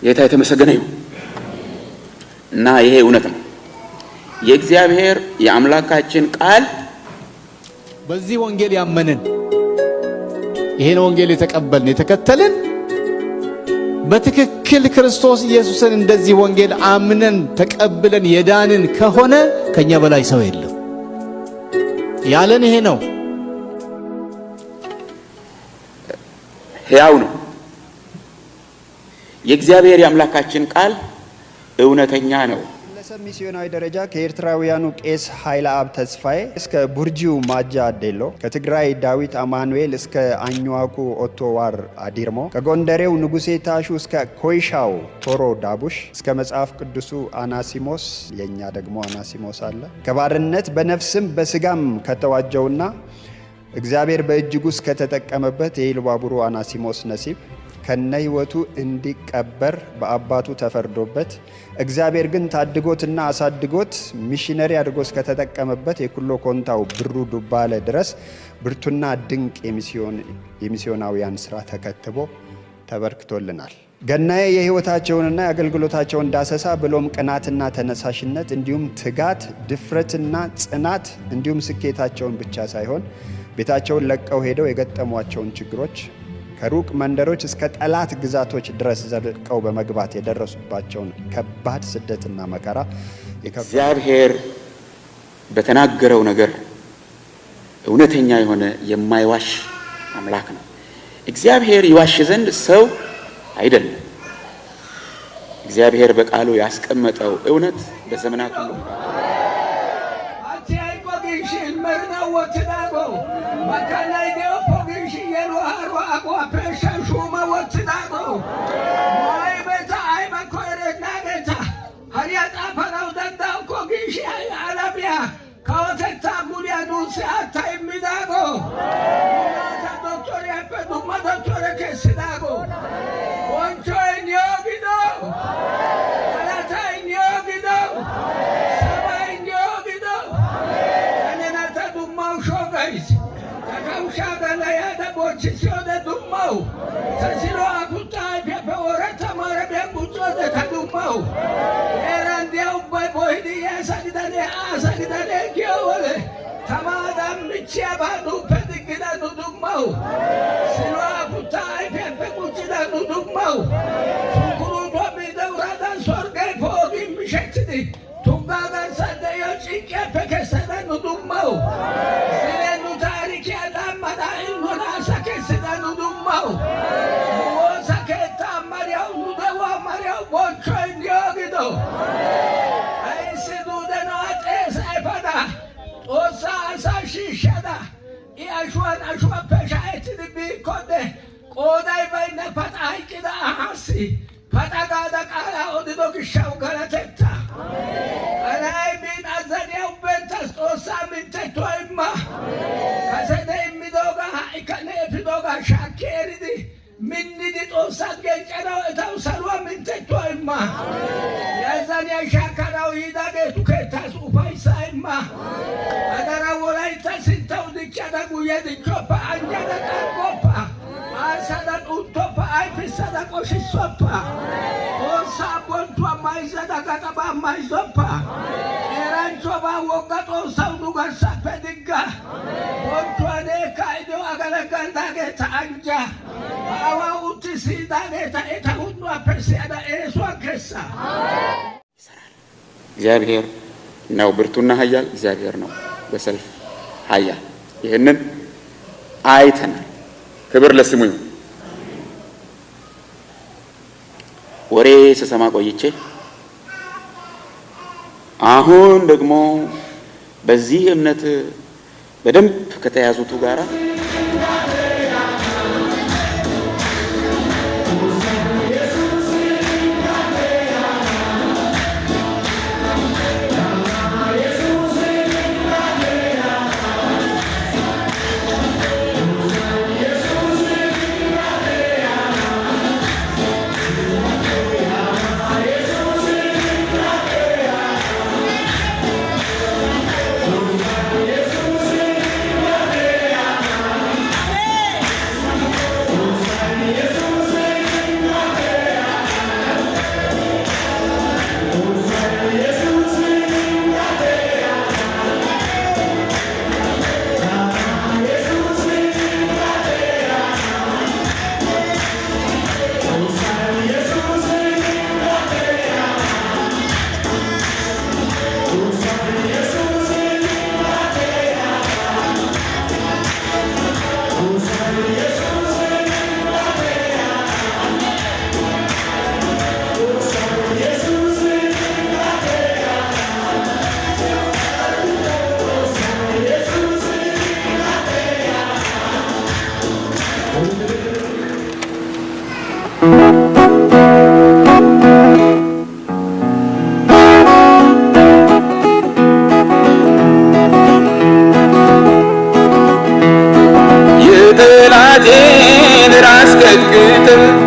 ጌታ የተመሰገነ ይሁን እና ይሄ እውነት ነው። የእግዚአብሔር የአምላካችን ቃል በዚህ ወንጌል ያመንን ይሄን ወንጌል የተቀበልን የተከተልን በትክክል ክርስቶስ ኢየሱስን እንደዚህ ወንጌል አምነን ተቀብለን የዳንን ከሆነ ከኛ በላይ ሰው የለም ያለን ይሄ ነው። ሕያው ነው። የእግዚአብሔር የአምላካችን ቃል እውነተኛ ነው። ለሰብ ሚስዮናዊ ደረጃ ከኤርትራውያኑ ቄስ ኃይለ አብ ተስፋዬ እስከ ቡርጂው ማጃ አዴሎ፣ ከትግራይ ዳዊት አማኑኤል እስከ አኝዋኩ ኦቶዋር አዲርሞ፣ ከጎንደሬው ንጉሴ ታሹ እስከ ኮይሻው ቶሮ ዳቡሽ፣ እስከ መጽሐፍ ቅዱሱ አናሲሞስ የኛ ደግሞ አናሲሞስ አለ፣ ከባርነት በነፍስም በስጋም ከተዋጀውና እግዚአብሔር በእጅጉ ከተጠቀመበት የኢሉባቡሩ አናሲሞስ ነሲብ ከነ ህይወቱ እንዲቀበር በአባቱ ተፈርዶበት እግዚአብሔር ግን ታድጎትና አሳድጎት ሚሽነሪ አድርጎ ከተጠቀመበት የኩሎ ኮንታው ብሩ ዱባለ ድረስ ብርቱና ድንቅ የሚስዮናውያን ስራ ተከትቦ ተበርክቶልናል። ገናዬ የህይወታቸውንና የአገልግሎታቸውን ዳሰሳ ብሎም ቅናትና ተነሳሽነት እንዲሁም ትጋት፣ ድፍረትና ጽናት እንዲሁም ስኬታቸውን ብቻ ሳይሆን ቤታቸውን ለቀው ሄደው የገጠሟቸውን ችግሮች ከሩቅ መንደሮች እስከ ጠላት ግዛቶች ድረስ ዘልቀው በመግባት የደረሱባቸውን ከባድ ስደትና መከራ እግዚአብሔር በተናገረው ነገር እውነተኛ የሆነ የማይዋሽ አምላክ ነው። እግዚአብሔር ይዋሽ ዘንድ ሰው አይደለም። እግዚአብሔር በቃሉ ያስቀመጠው እውነት በዘመናት ሁሉ እግዚአብሔር ነው ብርቱና ኃያል። እግዚአብሔር ነው በሰልፍ ኃያል። ይሄንን አይተናል። ክብር ለስሙ ይሁን። ወሬ ስሰማ ቆይቼ አሁን ደግሞ በዚህ እምነት በደንብ ከተያዙቱ ጋራ የጠላቴን ራስ ቀጥቅጥ